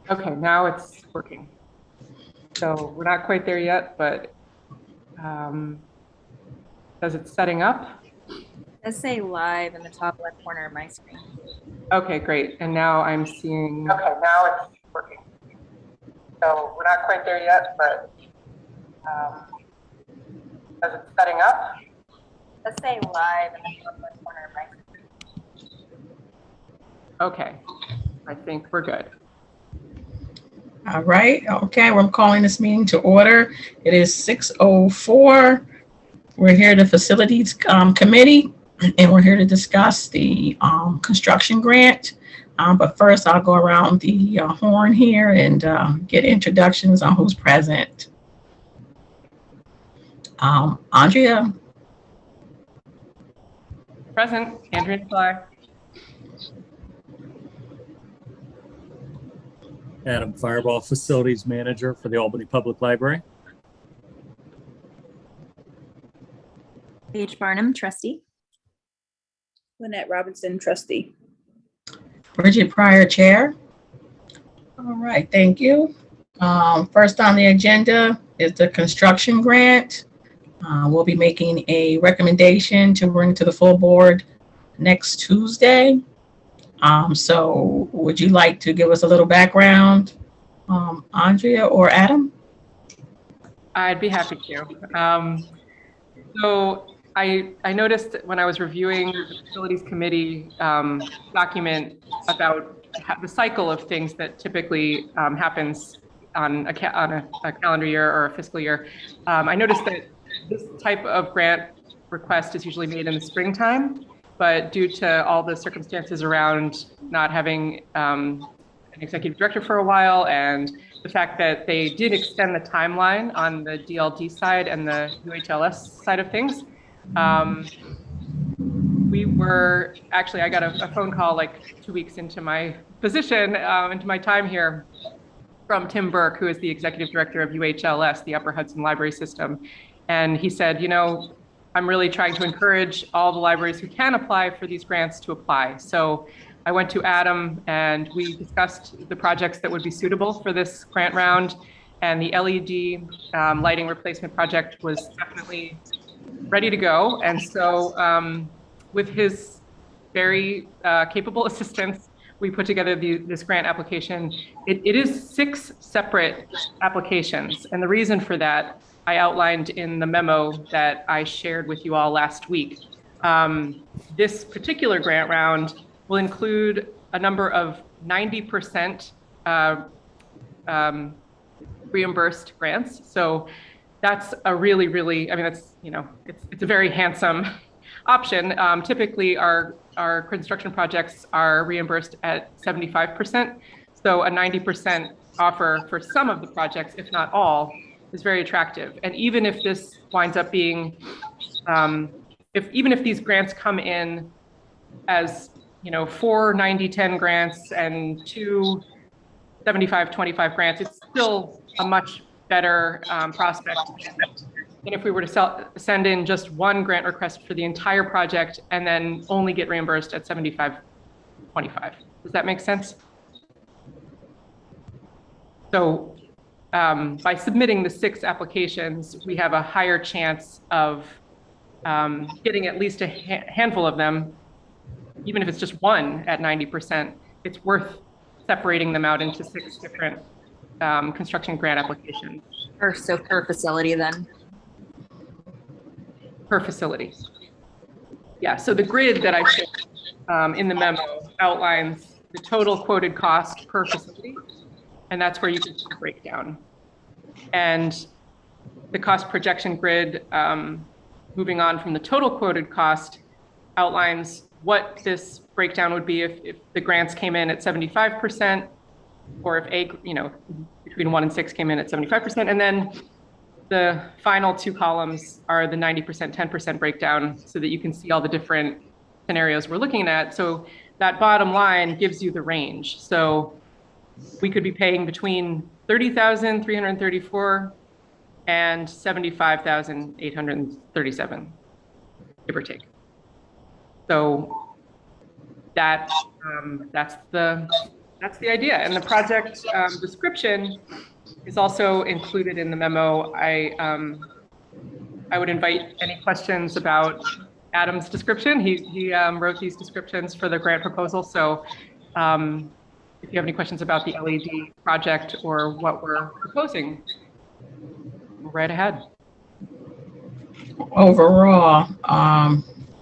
Okay, now it's working. So we're not quite there yet, but does it setting up? Let's say live in the top left corner of my screen. Okay, great. And now I'm seeing. Okay, now it's working. So we're not quite there yet, but does it setting up? Let's say live in the top left corner of my screen. Okay, I think we're good. All right. Okay, well, I'm calling this meeting to order. It is 6:04. We're here at the Facilities Committee, and we're here to discuss the construction grant. But first, I'll go around the horn here and get introductions on who's present. Andrea. Present, Andrea Nicolai. Adam Fireball, Facilities Manager for the Albany Public Library. Paige Barnum, Trustee. Lynette Robinson, Trustee. Bridget Pryor, Chair. All right, thank you. First on the agenda is the construction grant. We'll be making a recommendation to bring to the full board next Tuesday. So would you like to give us a little background, Andrea or Adam? I'd be happy to. So I noticed when I was reviewing the Facilities Committee document about the cycle of things that typically happens on a calendar year or a fiscal year, I noticed that this type of grant request is usually made in the springtime, but due to all the circumstances around not having an executive director for a while and the fact that they did extend the timeline on the DLD side and the UHLS side of things, I got a phone call like 2 weeks into my position, into my time here, from Tim Burke, who is the executive director of UHLS, the Upper Hudson Library System. And he said, I'm really trying to encourage all the libraries who can apply for these grants to apply. So I went to Adam and we discussed the projects that would be suitable for this grant round. And the LED lighting replacement project was definitely ready to go. And so with his very capable assistance, we put together this grant application. It is 6 separate applications. And the reason for that, I outlined in the memo that I shared with you all last week. This particular grant round will include a number of 90% reimbursed grants. So that's a really, it's a very handsome option. Typically our construction projects are reimbursed at 75%. So a 90% offer for some of the projects, if not all, is very attractive. And even if this winds up being, even if these grants come in as 4 90-10 grants and 2 75-25 grants, it's still a much better prospect than if we were to send in just one grant request for the entire project and then only get reimbursed at 75-25. Does that make sense? So by submitting the 6 applications, we have a higher chance of getting at least a handful of them. Even if it's just one at 90%, it's worth separating them out into 6 different construction grant applications. So per facility then? Per facility. Yeah, so the grid that I showed in the memo outlines the total quoted cost per facility, and that's where you can see the breakdown. And the cost projection grid, moving on from the total quoted cost, outlines what this breakdown would be if the grants came in at 75%, or if between 1 and 6 came in at 75%. And then the final 2 columns are the 90%, 10% breakdown, so that you can see all the different scenarios we're looking at. So that bottom line gives you the range. So we could be paying between $30,334 and $75,837, give or take. So that's the That's the idea. And the project description is also included in the memo. I would invite any questions about Adam's description. He wrote these descriptions for the grant proposal. So if you have any questions about the LED project or what we're proposing, right ahead. Overall,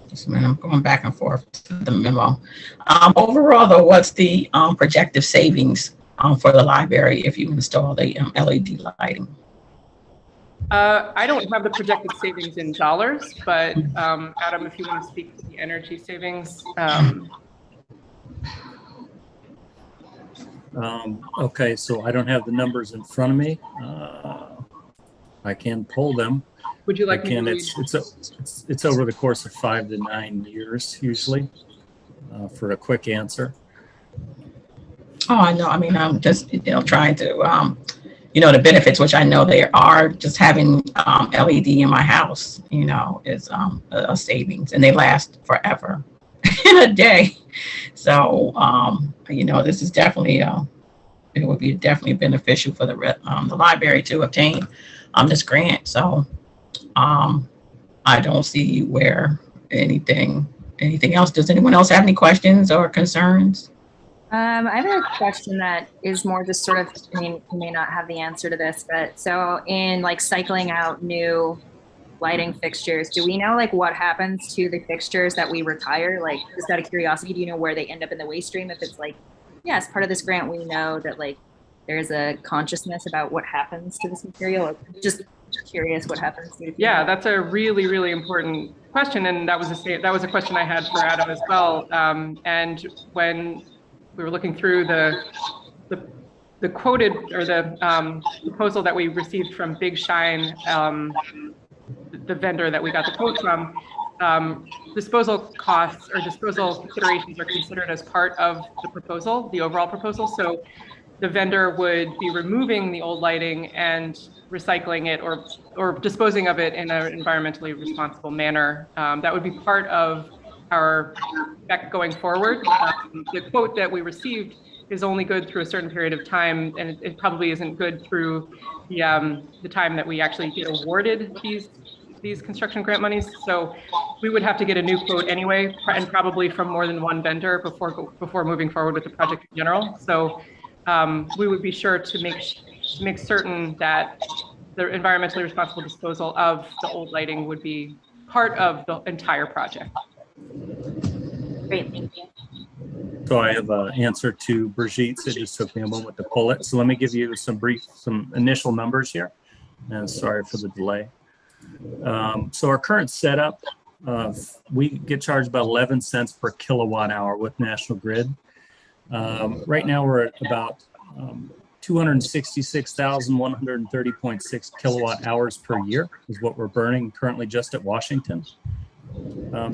just a minute, I'm going back and forth to the memo. Overall, though, what's the projected savings for the library if you install the LED lighting? I don't have the projected savings in dollars, but Adam, if you want to speak to the energy savings. Okay, so I don't have the numbers in front of me. I can pull them. Would you like me to read? It's over the course of 5 to 9 years usually for a quick answer. Oh, I know. I mean, I'm just trying to the benefits, which I know there are, just having LED in my house, is a savings, and they last forever in a day. So, this is definitely it would be definitely beneficial for the library to obtain this grant. So, I don't see where anything else. Does anyone else have any questions or concerns? I have a question that is more just sort of, I mean, you may not have the answer to this, but so in like cycling out new lighting fixtures, do we know like what happens to the fixtures that we retire? Like, just out of curiosity, do you know where they end up in the waste stream? If it's like, yeah, as part of this grant, we know that like there's a consciousness about what happens to this material. Just curious what happens to it. Yeah, that's a really, really important question. And that was a question I had for Adam as well. And when we were looking through the quoted or the proposal that we received from Big Shine, the vendor that we got the quote from, disposal costs or disposal considerations are considered as part of the proposal, the overall proposal. So the vendor would be removing the old lighting and recycling it or disposing of it in an environmentally responsible manner. That would be part of our spec going forward. The quote that we received is only good through a certain period of time, and it probably isn't good through the time that we actually get awarded these construction grant monies. So we would have to get a new quote anyway, and probably from more than one vendor before moving forward with the project in general. So we would be sure to make certain that the environmentally responsible disposal of the old lighting would be part of the entire project. Great, thank you. So I have an answer to Brigitte's. It just took me a moment to pull it. So let me give you some initial numbers here. And sorry for the delay. So our current setup, we get charged about 11 cents per kilowatt hour with National Grid. Right now we're at about 266,130.6 kilowatt hours per year is what we're burning currently just at Washington.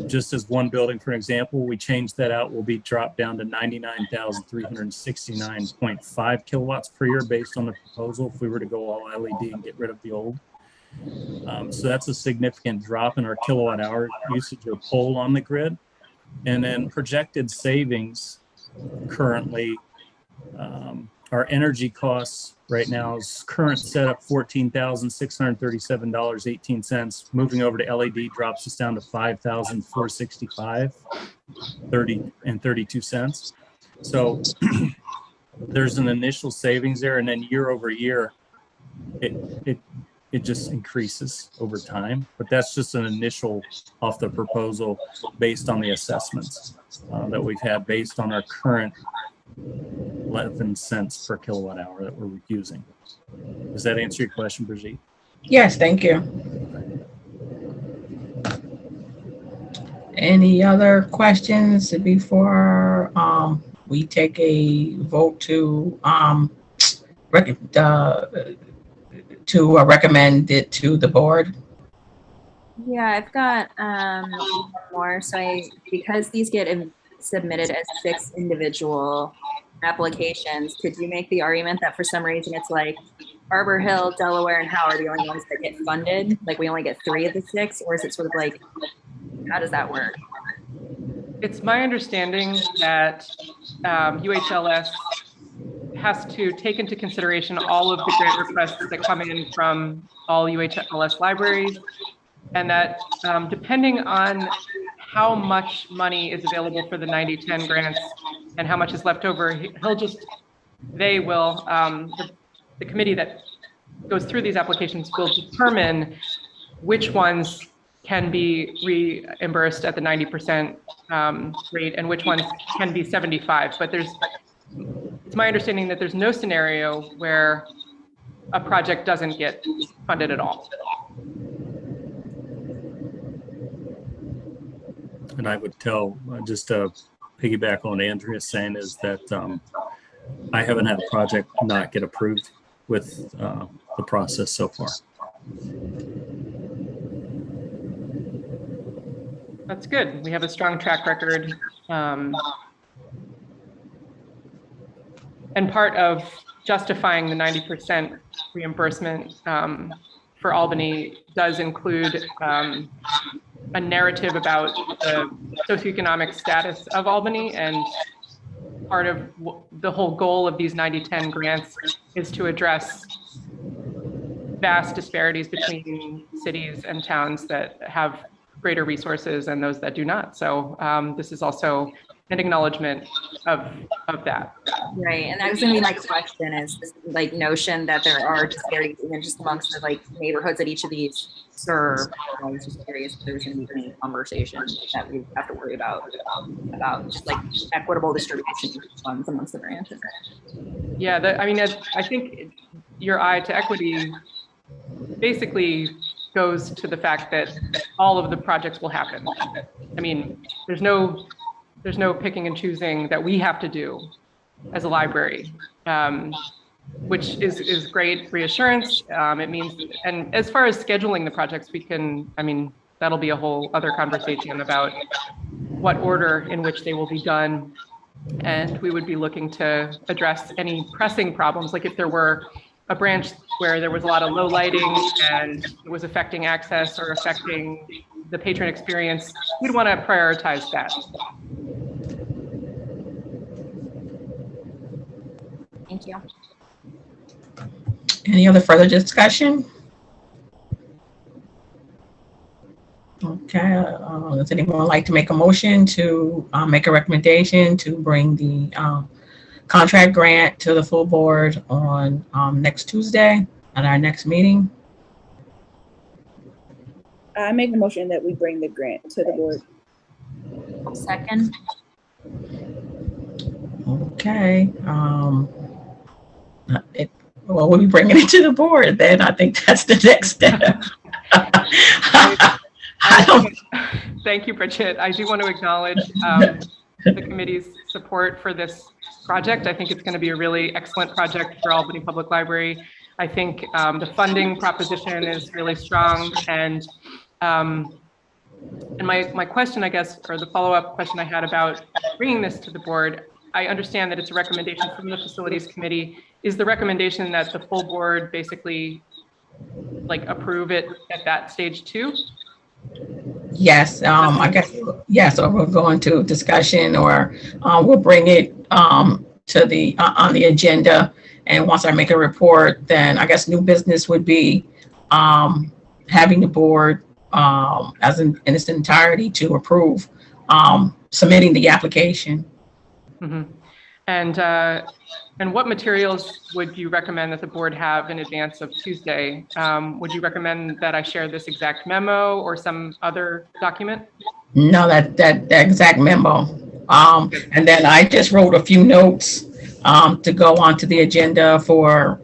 Just as one building, for example, we changed that out. We'll be dropped down to 99,369.5 kilowatts per year based on the proposal if we were to go all LED and get rid of the old. So that's a significant drop in our kilowatt hour usage or pull on the grid. And then projected savings currently, our energy costs right now is current setup $14,637.18. Moving over to LED drops us down to $5,465.32. So there's an initial savings there, and then year over year, it just increases over time. But that's just an initial off the proposal based on the assessments that we've had based on our current 11 cents per kilowatt hour that we're using. Does that answer your question, Brigitte? Yes, thank you. Any other questions before we take a vote to recommend it to the board? Yeah, I've got one more. So because these get submitted as 6 individual applications, could you make the argument that for some reason it's like Arbor Hill, Delaware, and Howard are the only ones that get funded? Like we only get 3 of the 6, or is it sort of like, how does that work? It's my understanding that UHLS has to take into consideration all of the grant requests that come in from all UHLS libraries, and that depending on how much money is available for the 90-10 grants and how much is left over, they will, the committee that goes through these applications will determine which ones can be reimbursed at the 90% rate and which ones can be 75. But it's my understanding that there's no scenario where a project doesn't get funded at all. And I would tell, just to piggyback on Andrea's saying, is that I haven't had a project not get approved with the process so far. That's good. We have a strong track record. And part of justifying the 90% reimbursement for Albany does include a narrative about the socioeconomic status of Albany, and part of the whole goal of these 90-10 grants is to address vast disparities between cities and towns that have greater resources and those that do not. So this is also an acknowledgement of that. Right, and that was gonna be my question, is this like notion that there are disparities even just amongst the like neighborhoods that each of these serve. I was just curious if there's gonna be any conversation that we have to worry about just like equitable distribution of funds amongst the branches. Yeah, I mean, I think your eye to equity basically goes to the fact that all of the projects will happen. I mean, there's no picking and choosing that we have to do as a library, which is great reassurance. It means, and as far as scheduling the projects, that'll be a whole other conversation about what order in which they will be done. And we would be looking to address any pressing problems, like if there were a branch where there was a lot of low lighting and it was affecting access or affecting the patron experience, we'd want to prioritize that. Thank you. Any other further discussion? Okay, does anyone like to make a motion to make a recommendation to bring the contract grant to the full board on next Tuesday at our next meeting? I make the motion that we bring the grant to the board. Second. Okay. Well, we'll be bringing it to the board then. I think that's the next step. Thank you, Bridget. I do want to acknowledge the committee's support for this project. I think it's going to be a really excellent project for Albany Public Library. I think the funding proposition is really strong, and my question, I guess, or the follow-up question I had about bringing this to the board, I understand that it's a recommendation from the Facilities Committee. Is the recommendation that the full board basically like approve it at that stage too? Yes, I guess, yes, or we'll go into discussion, or we'll bring it to the on the agenda. And once I make a report, then I guess new business would be having the board as in its entirety to approve submitting the application. Mm-hmm. And what materials would you recommend that the board have in advance of Tuesday? Would you recommend that I share this exact memo or some other document? No, that exact memo. And then I just wrote a few notes to go onto the agenda for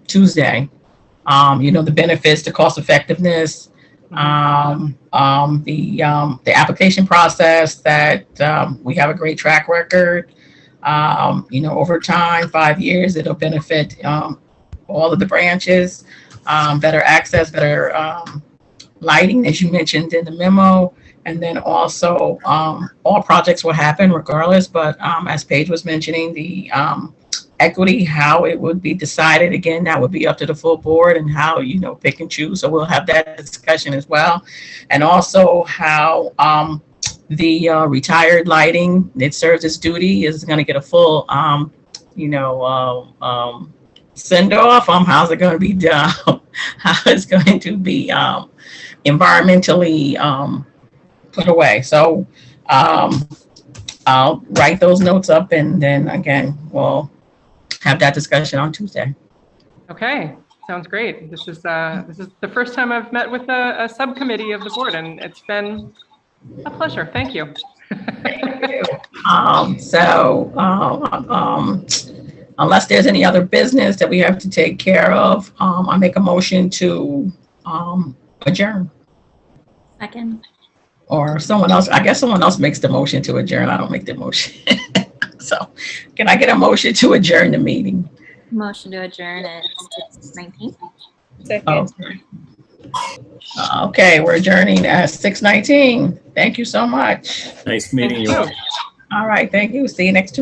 Tuesday. The benefits, the cost effectiveness, the application process, that we have a great track record. Over time, 5 years, it'll benefit all of the branches, better access, better lighting, as you mentioned in the memo. And then also all projects will happen regardless, but as Paige was mentioning, the equity, how it would be decided, again, that would be up to the full board, and how, pick and choose. So we'll have that discussion as well. And also how the retired lighting, it serves its duty, is going to get a full send off. How's it going to be done? How it's going to be environmentally put away. So I'll write those notes up, and then again, we'll have that discussion on Tuesday. Okay, sounds great. This is the first time I've met with a subcommittee of the board, and it's been a pleasure. Thank you. Unless there's any other business that we have to take care of, I make a motion to adjourn. Second. Or someone else. I guess someone else makes the motion to adjourn. I don't make the motion. So can I get a motion to adjourn the meeting? Motion to adjourn at 6:19. Second. Okay, we're adjourning at 6:19. Thank you so much. Nice meeting you all. All right, thank you. See you next Tuesday.